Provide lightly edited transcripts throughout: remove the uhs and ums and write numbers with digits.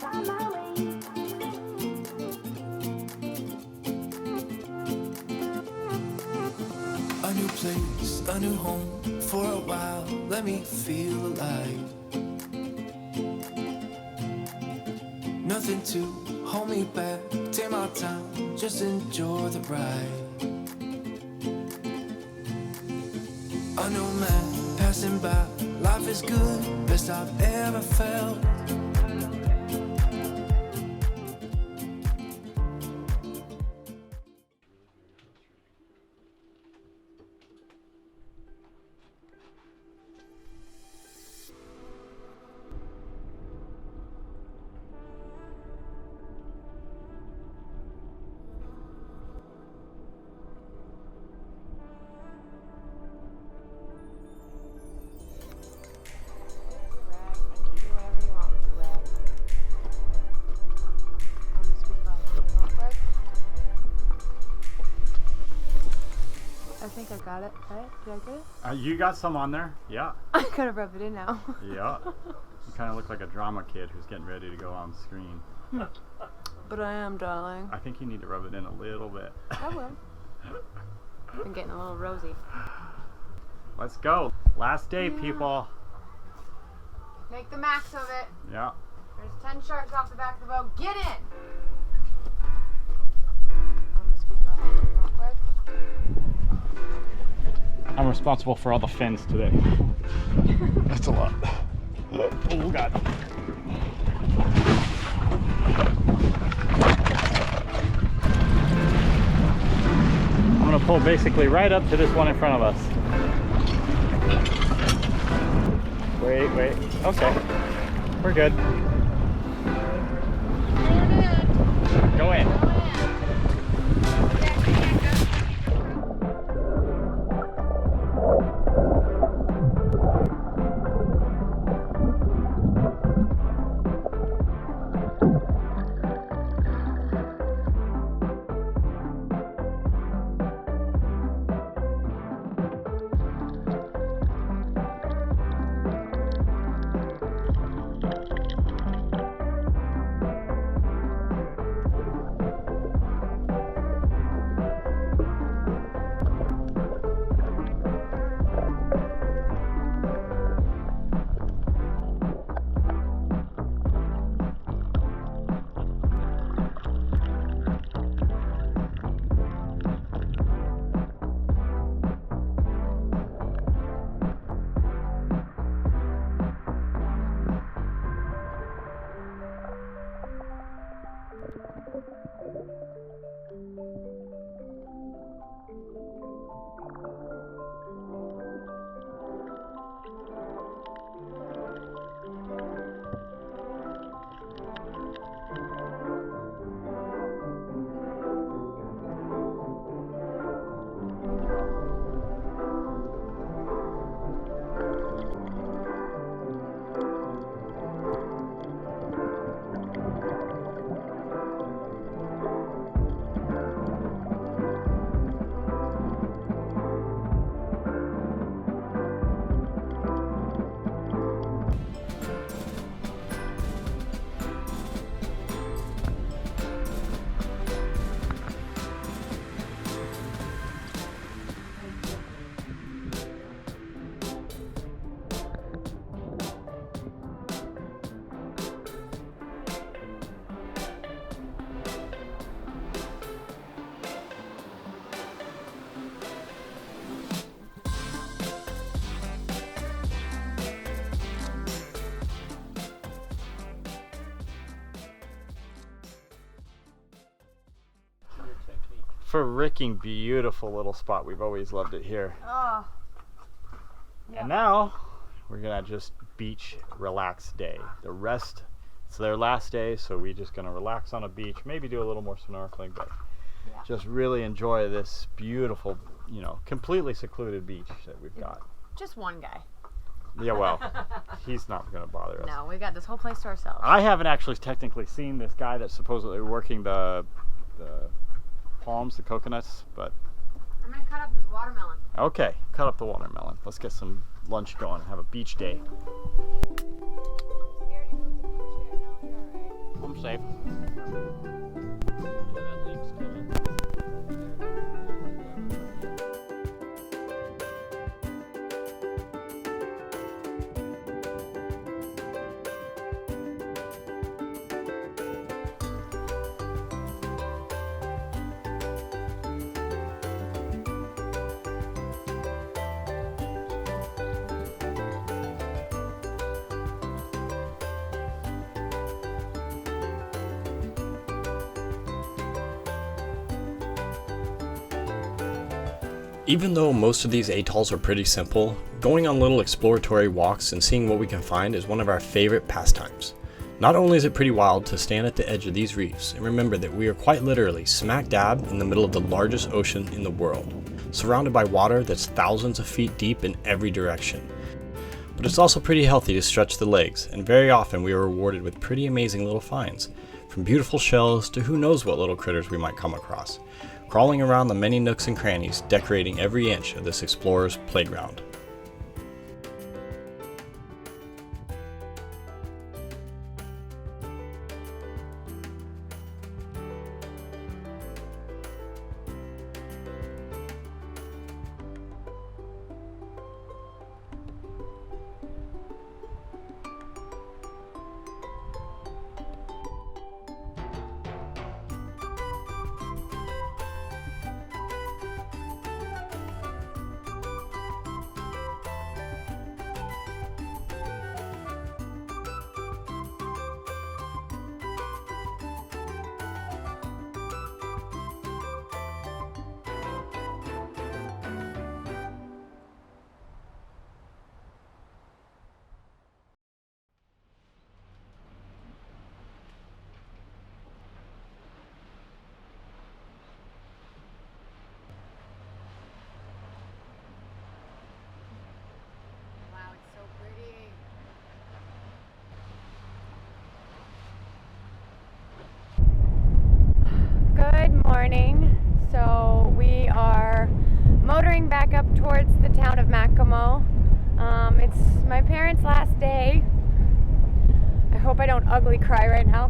A new place, a new home, for a while, let me feel alive. Nothing to hold me back, take my time, just enjoy the ride. A new man passing by, life is good, best I've ever felt. I think I got it, right? Did I get it? You got some on there, yeah. I gotta rub it in now. Yeah. You kind of look like a drama kid who's getting ready to go on screen. But I am, darling. I think you need to rub it in a little bit. I will. I'm getting a little rosy. Let's go. Last day, people. Make the max of it. Yeah. There's 10 sharks off the back of the boat. Get in! I'm responsible for all the fins today. That's a lot. Oh, God. I'm going to pull basically right up to this one in front of us. Wait. Okay. We're good. Go in. Freaking beautiful little spot. We've always loved it here. Oh. And now we're gonna just beach relax day. The rest, it's their last day, so we're just gonna relax on a beach, maybe do a little more snorkeling, but just really enjoy this beautiful, you know, completely secluded beach that we've got. Just one guy. Yeah, well, he's not gonna bother us. No, we got this whole place to ourselves. I haven't actually technically seen this guy that's supposedly working the palms, the coconuts, but I'm gonna cut up this watermelon. okay, cut up the watermelon. Let's get some lunch going, have a beach day. safe. Yeah, that leak's coming. Even though most of these atolls are pretty simple, going on little exploratory walks and seeing what we can find is one of our favorite pastimes. Not only is it pretty wild to stand at the edge of these reefs and remember that we are quite literally smack dab in the middle of the largest ocean in the world, surrounded by water that's thousands of feet deep in every direction. But it's also pretty healthy to stretch the legs, and very often we are rewarded with pretty amazing little finds, from beautiful shells to who knows what little critters we might come across, crawling around the many nooks and crannies decorating every inch of this explorer's playground. Wow, it's so pretty. Good morning. So we are motoring back up towards the town of Makemo. It's my parents' last day. I hope I don't ugly cry right now.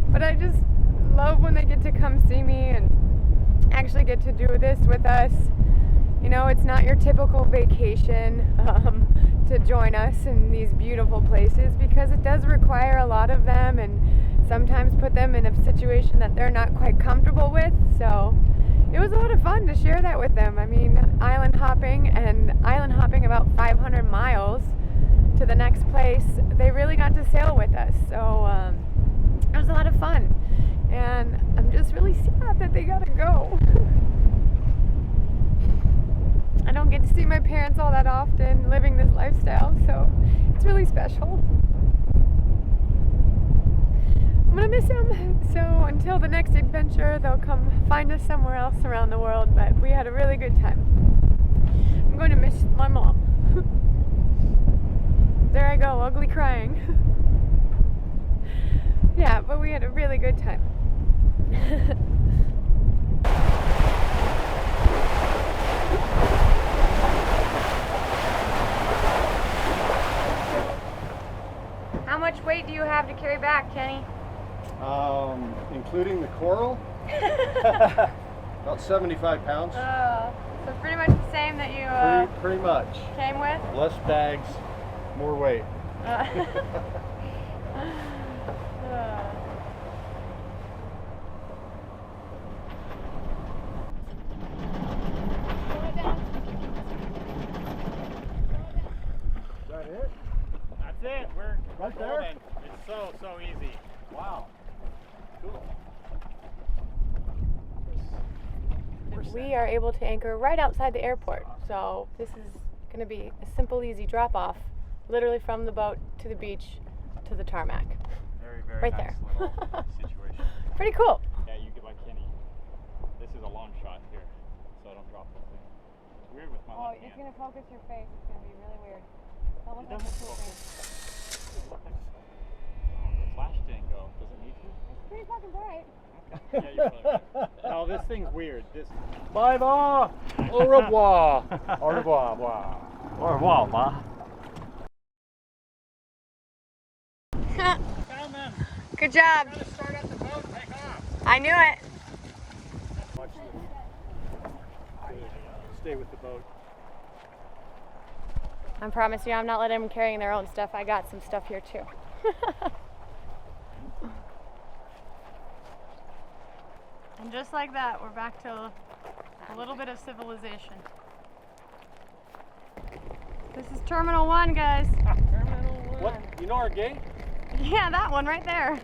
But I just love when they get to come see me and actually get to do this with us. You know, it's not your typical vacation to join us in these beautiful places because it does require a lot of them and sometimes put them in a situation that they're not quite comfortable with. So it was a lot of fun to share that with them. I mean, island hopping about 500 miles to the next place, they really got to sail with us. So it was a lot of fun. And I'm just really sad that they gotta go. I don't get to see my parents all that often living this lifestyle, so it's really special. I'm gonna miss them, so until the next adventure, they'll come find us somewhere else around the world, but we had a really good time. I'm going to miss my mom. There I go, ugly crying. Yeah, but we had a really good time. How much weight do you have to carry back, Kenny? Including the coral, about 75 pounds. So it's pretty much the same that you Pretty much. came with? Less bags, more weight. Is that it? That's it. We're Right there? golden. It's so easy. Wow. Cool. We are able to anchor right outside the airport. So this is going to be a simple, easy drop off, literally from the boat to the beach to the tarmac. Very, very Right nice there. little situation. Pretty cool. Yeah, you get like Kenny. This is a long shot here, so I don't drop the thing. It's weird with my left hand. going to focus your face. It's going to be really weird. It doesn't focus. Oh, the flash didn't go. Does it need to? It's pretty fucking bright. Yeah, you're probably right. No, this thing's weird. This. Bye bye. Au revoir. Au revoir. Au revoir, ma. Good job. I knew it. Stay with the boat. I promise you, I'm not letting them carrying their own stuff. I got some stuff here too. And just like that, we're back to a little bit of civilization. This is Terminal 1, guys. Terminal 1. What? You know our gate? Yeah, that one right there.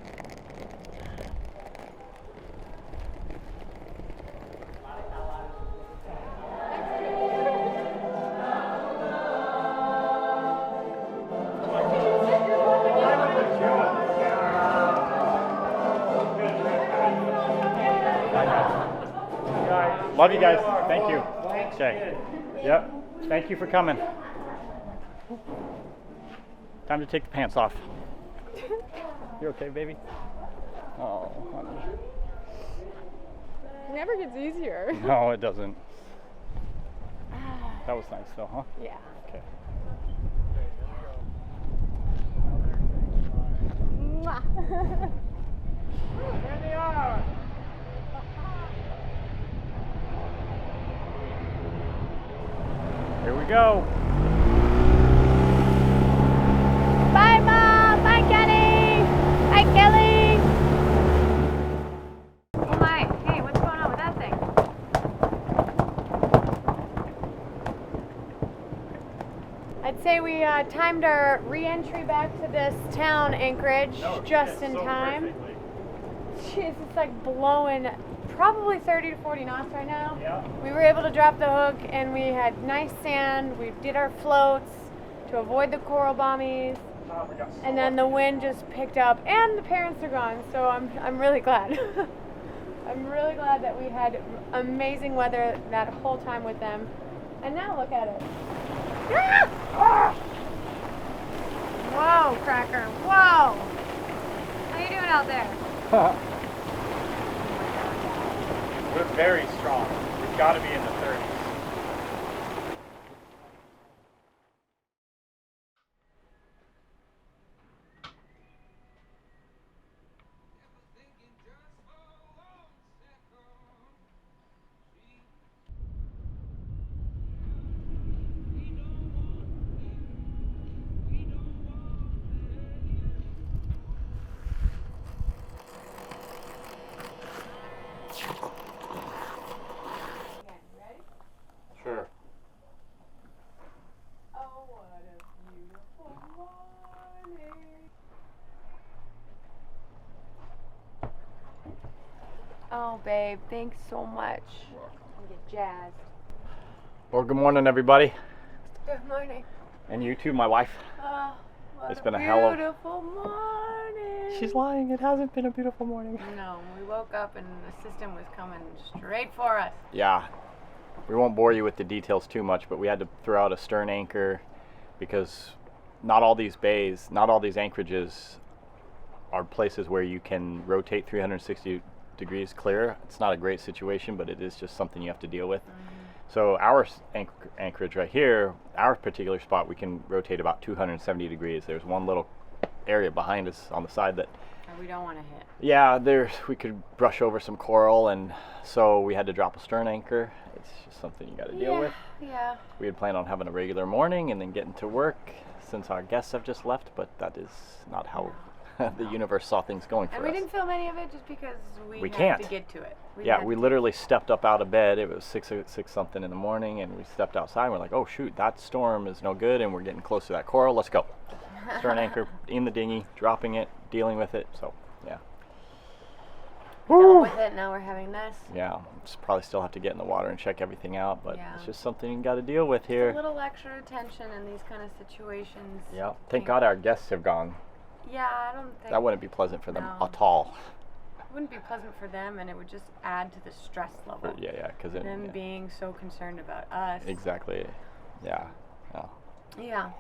Love you guys. Thank you. Okay. Yep. Thank you for coming. Time to take the pants off. You okay, baby? Oh, honey. It never gets easier. No, it doesn't. That was nice though, huh? Yeah. Okay. Mwah. There they are. Here we go. Bye, Mom. Bye, Kenny. Bye, Kelly. Oh my. Hey, what's going on with that thing? I'd say we timed our re-entry back to this town, Anchorage, just in time. Jeez, it's like blowing probably 30 to 40 knots right now. Yeah. We were able to drop the hook and we had nice sand. We did our floats to avoid the coral bommies. And then the wind just picked up and the parents are gone, so I'm really glad. I'm really glad that we had amazing weather that whole time with them. And now look at it. Ah! Whoa, Cracker, whoa! How you doing out there? We're very strong. We've got to be in the 30s. Sure. Oh, what a beautiful morning. Oh, babe, thanks so much. I get jazzed. Well, good morning, everybody. Good morning. And you too, my wife. Oh, what It's been a hell of- beautiful morning. She's lying. It hasn't been a beautiful morning. No, we woke up and the system was coming straight for us. Yeah. We won't bore you with the details too much, but we had to throw out a stern anchor because not all these bays, not all these anchorages are places where you can rotate 360 degrees clear. It's not a great situation, but it is just something you have to deal with. So our anchorage right here, our particular spot, we can rotate about 270 degrees. There's one little area behind us on the side that We don't want to hit. yeah, we could brush over some coral, and so we had to drop a stern anchor. It's just something you got to deal with. Yeah. We had planned on having a regular morning and then getting to work since our guests have just left, but that is not how the universe saw things going for And us. we didn't film any of it just because we had can't. to get to it. We literally stepped up out of bed. It was 6 something in the morning, and we stepped outside and we're like, oh shoot, that storm is no good and we're getting close to that coral. Let's go. Stern anchor in the dinghy, dropping it, dealing with it. So yeah. Dealt with it. Now we're having this. Yeah, probably still have to get in the water and check everything out, but Yeah. it's just something you got to deal with A here. little extra attention in these kind of situations. Yeah. Thank God our guests have gone. Yeah, I don't think That wouldn't be pleasant for them No. at all. it wouldn't be pleasant for them, and it would just add to the stress level. Yeah, because Them being so concerned about us. exactly. Yeah. Yeah,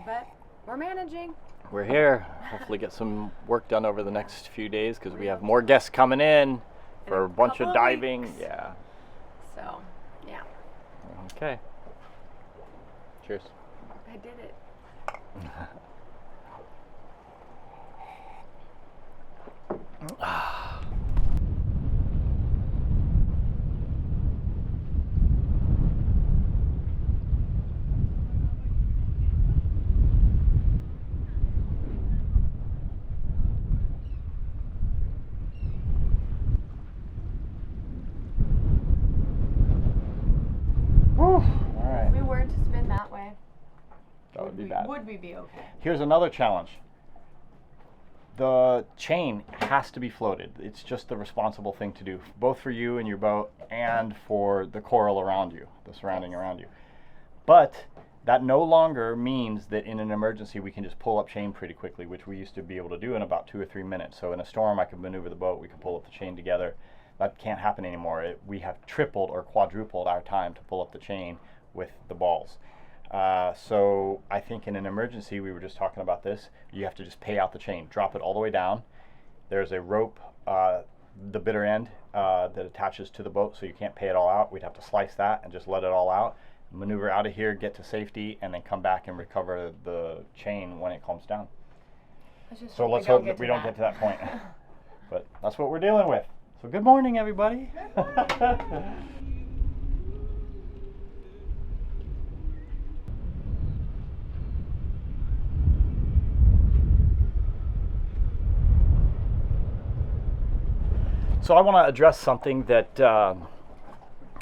but we're managing. We're here. Hopefully get some work done over the next few days because we have more guests coming in for a bunch couple of of diving. weeks. Yeah. So, yeah, Okay. Cheers. I did it. be bad. Would we be okay? Here's another challenge. The chain has to be floated. It's just the responsible thing to do, both for you and your boat and for the coral around you, the surrounding around you. But that no longer means that in an emergency we can just pull up chain pretty quickly, which we used to be able to do in about 2 or 3 minutes. So in a storm, I could maneuver the boat, we could pull up the chain together. That can't happen anymore. We have tripled or quadrupled our time to pull up the chain with the balls. So I think in an emergency, we were just talking about this, you have to just pay out the chain, drop it all the way down. There's a rope, the bitter end that attaches to the boat, so you can't pay it all out. We'd have to slice that and just let it all out, maneuver out of here, get to safety, and then come back and recover the chain when it calms down. So let's hope that we don't get to that point. But that's what we're dealing with. So good morning, everybody. Good morning. So I want to address something that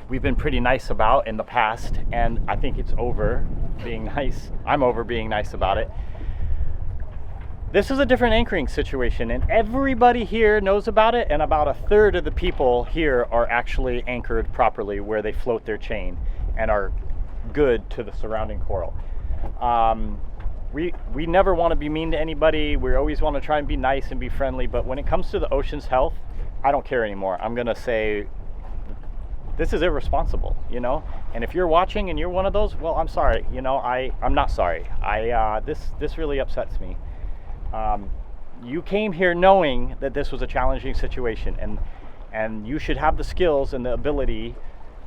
we've been pretty nice about in the past, and I think it's over being nice. I'm over being nice about it. This is a different anchoring situation, and everybody here knows about it, and about a third of the people here are actually anchored properly where they float their chain and are good to the surrounding coral. We never want to be mean to anybody. We always want to try and be nice and be friendly, but when it comes to the ocean's health, I don't care anymore. I'm gonna say this is irresponsible, you know. And if you're watching and you're one of those, well, I'm sorry. You know, I'm not sorry. This really upsets me. You came here knowing that this was a challenging situation, and you should have the skills and the ability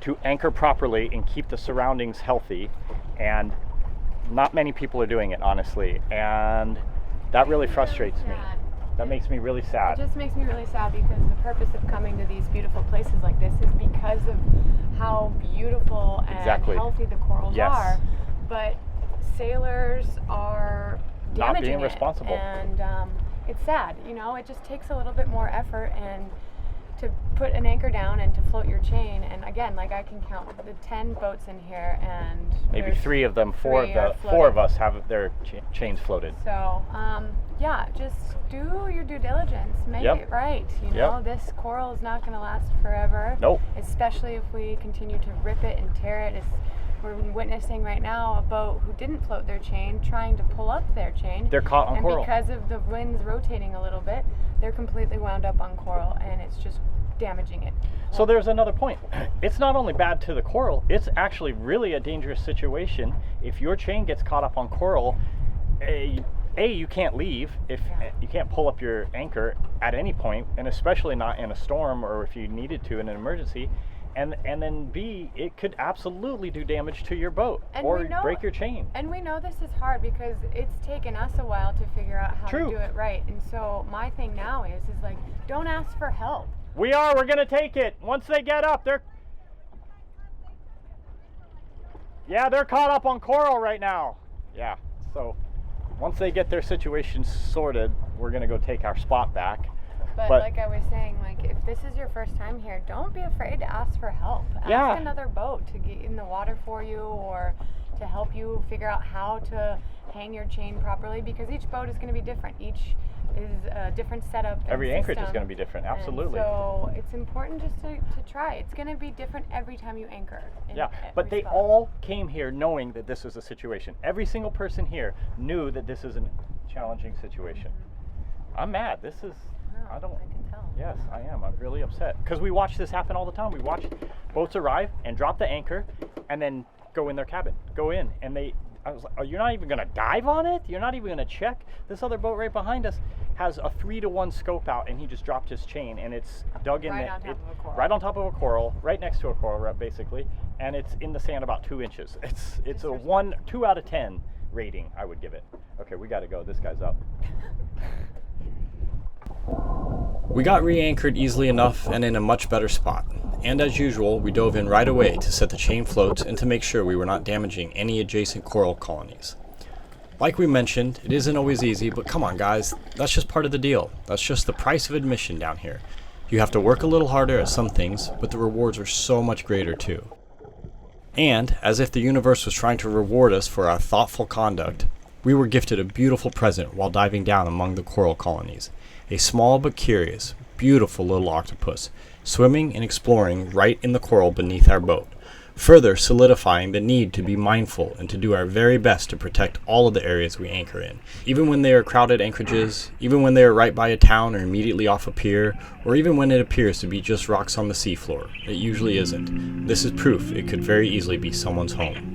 to anchor properly and keep the surroundings healthy. And not many people are doing it, honestly, and that really frustrates me. That makes me really sad. It just makes me really sad because the purpose of coming to these beautiful places like this is because of how beautiful and healthy the corals are. But sailors are damaging not being responsible. And it's sad, you know. It just takes a little bit more effort and to put an anchor down and to float your chain. And again, like I can count the 10 boats in here, and maybe 3 of them, 4 of us have their chains floated. So yeah, just do your due diligence, make it right. You know, this coral is not going to last forever. Nope. Especially if we continue to rip it and tear it. We're witnessing right now a boat who didn't float their chain trying to pull up their chain. They're caught on coral. And because of the winds rotating a little bit, they're completely wound up on coral, and it's just damaging it. So there's another point. It's not only bad to the coral, it's actually really a dangerous situation. If your chain gets caught up on coral, you can't leave if you can't pull up your anchor at any point, and especially not in a storm or if you needed to in an emergency. And then B, it could absolutely do damage to your boat or break your chain. And we know this is hard because it's taken us a while to figure out how to do it right. And so my thing now is like, don't ask for help. We're gonna take it. Once they get up, they're caught up on coral right now. Yeah, so once they get their situation sorted, we're gonna go take our spot back. But like I was saying, like if this is your first time here, don't be afraid to ask for help. Ask another boat to get in the water for you or to help you figure out how to hang your chain properly, because each boat is going to be different. Each is a different setup. Every anchorage is going to be different, absolutely. And so it's important just to try. It's going to be different every time you anchor. But they all came here knowing that this was a situation. Every single person here knew that this is a challenging situation. I'm mad. This is... I can tell. Yes, I am. I'm really upset because we watch this happen all the time. We watch boats arrive and drop the anchor and then go in their cabin. Go in and I was like, oh, you're not even going to dive on it? You're not even going to check? This other boat right behind us has a 3-to-1 scope out, and he just dropped his chain, and it's dug in right on top of a coral. Right on top of a coral, right next to a coral, basically, and it's in the sand about 2 inches. It's a 2 out of 10 rating, I would give it. Okay, we got to go. This guy's up. We got re-anchored easily enough and in a much better spot, and as usual we dove in right away to set the chain floats and to make sure we were not damaging any adjacent coral colonies. Like we mentioned, it isn't always easy, but come on guys, that's just part of the deal. That's just the price of admission down here. You have to work a little harder at some things, but the rewards are so much greater too. And, as if the universe was trying to reward us for our thoughtful conduct, we were gifted a beautiful present while diving down among the coral colonies. A small but curious, beautiful little octopus, swimming and exploring right in the coral beneath our boat, further solidifying the need to be mindful and to do our very best to protect all of the areas we anchor in, even when they are crowded anchorages, even when they are right by a town or immediately off a pier, or even when it appears to be just rocks on the seafloor. It usually isn't. This is proof it could very easily be someone's home.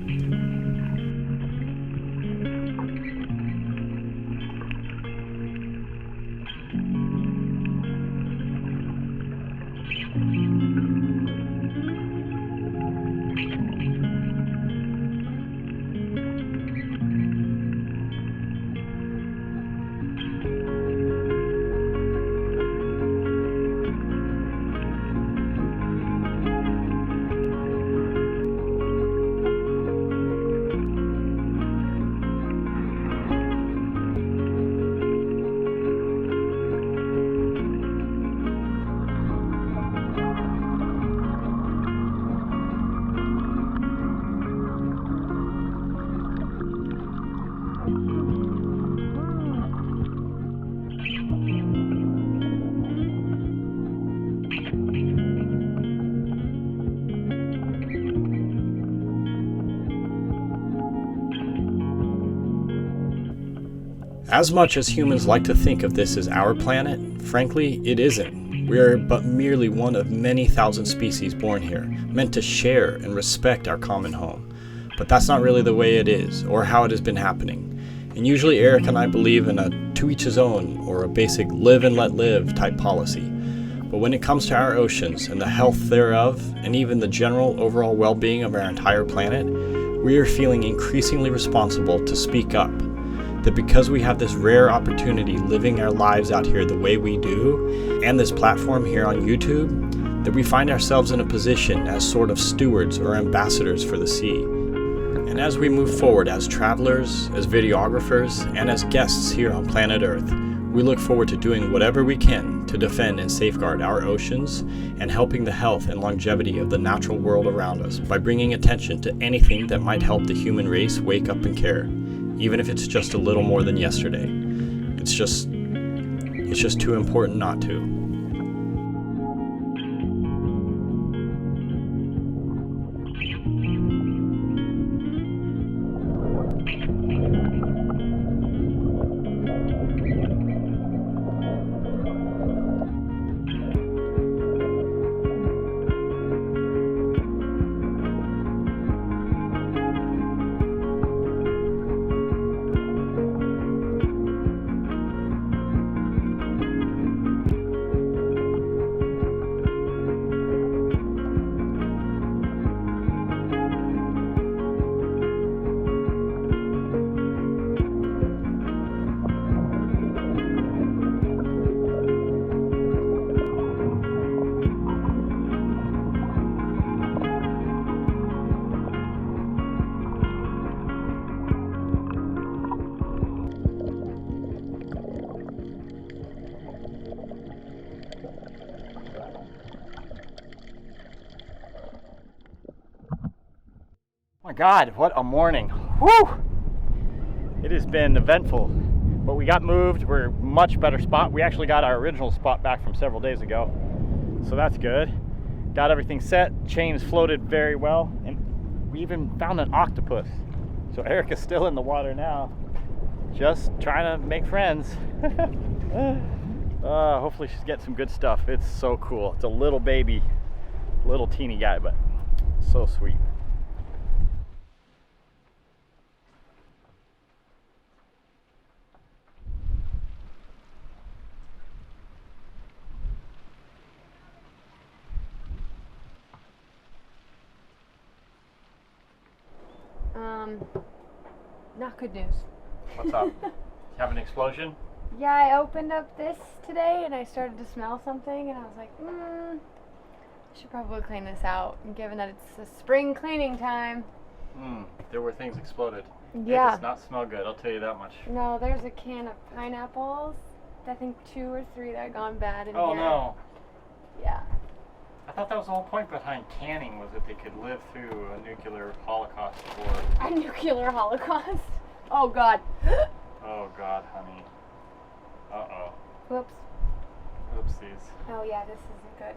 As much as humans like to think of this as our planet, frankly, it isn't. We are but merely one of many thousand species born here, meant to share and respect our common home. But that's not really the way it is, or how it has been happening. And usually Eric and I believe in a to each his own, or a basic live and let live type policy. But when it comes to our oceans and the health thereof, and even the general overall well-being of our entire planet, we are feeling increasingly responsible to speak up. That because we have this rare opportunity living our lives out here the way we do, and this platform here on YouTube, that we find ourselves in a position as sort of stewards or ambassadors for the sea. And as we move forward as travelers, as videographers, and as guests here on planet Earth, we look forward to doing whatever we can to defend and safeguard our oceans and helping the health and longevity of the natural world around us by bringing attention to anything that might help the human race wake up and care. Even if it's just a little more than yesterday. It's just too important not to. My God, what a morning. Whew! It has been eventful, but we got moved. We're a much better spot. We actually got our original spot back from several days ago, so that's good. Got everything set, chains floated very well, and we even found an octopus. So Eric is still in the water now, just trying to make friends. Hopefully she's getting some good stuff. It's so cool. It's a little baby, little teeny guy, but so sweet. Not good news. What's up? Have an explosion? Yeah, I opened up this today and I started to smell something and I was like, I should probably clean this out. And given that it's a spring cleaning time. There were things exploded. Yeah. It does not smell good, I'll tell you that much. No, there's a can of pineapples. I think 2 or 3 that got bad in here. Oh no. Yeah. I thought that was the whole point behind canning, was that they could live through a nuclear holocaust or... A nuclear holocaust? Oh God. Oh God, honey. Uh-oh. Whoops. Oopsies. Oh yeah, this isn't good.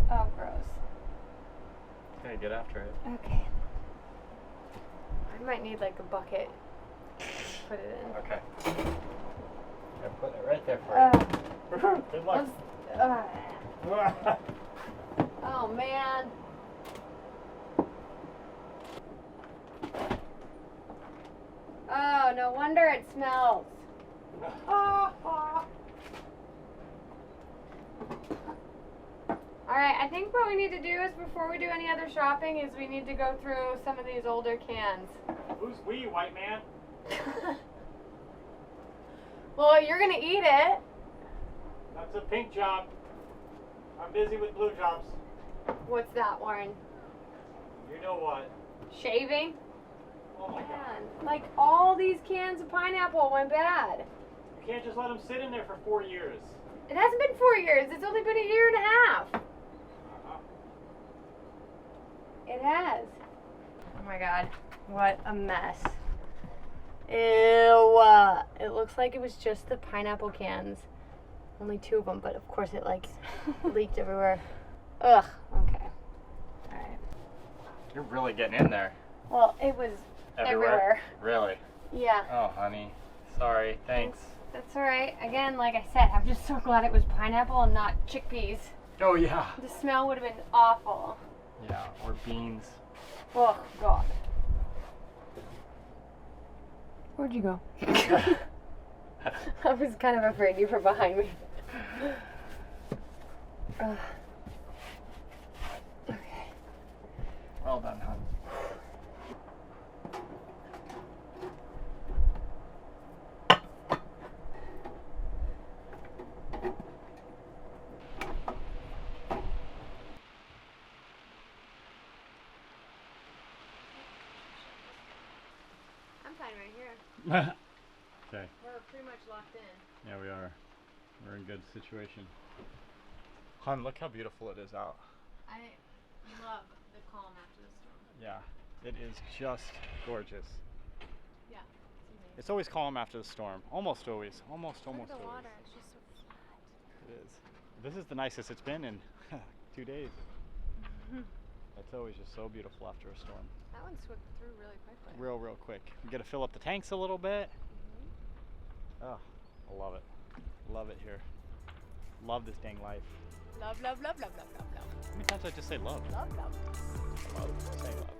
Oh, gross. Okay, get after it. Okay. I might need like a bucket. Put it in. Okay. I'm putting it right there for you. Good luck. Oh man. Oh, no wonder it smells. Alright, I think what we need to do is before we do any other shopping is we need to go through some of these older cans. Who's we, white man? Well, you're gonna eat it. That's a pink job. I'm busy with blue jobs. What's that, Warren? You know what? Shaving? Oh my God. Man, like all these cans of pineapple went bad. You can't just let them sit in there for 4 years. It hasn't been 4 years. It's only been a year and a half. It has. Oh my God. What a mess. Ew. It looks like it was just the pineapple cans. Only 2 of them, but of course it like leaked everywhere. Ugh. Okay. Alright. You're really getting in there. Well, it was everywhere. Really? Yeah. Oh, honey. Sorry. Thanks. That's alright. Again, like I said, I'm just so glad it was pineapple and not chickpeas. Oh, yeah. The smell would have been awful. Yeah, or beans. Oh, God. Where'd you go? I was kind of afraid you were behind me. Okay. Well done, hon. I'm fine right here. Okay. We're pretty much locked in. Yeah, we are. We're in good situation. Hun, look how beautiful it is out. I love the calm after the storm. Yeah, it is just gorgeous. Yeah, it's amazing. It's always calm after the storm. Almost always. Almost Look at always. the water. It's just so flat. It is. This is the nicest it's been in 2 days. It's always just so beautiful after a storm. That one swept through really quickly. Real quick. You gotta fill up the tanks a little bit. Oh, I love it. Love it here. Love this dang life. Love, love, love, love, love, love, love. How many times did I just say love? Love, love. Love. Say love.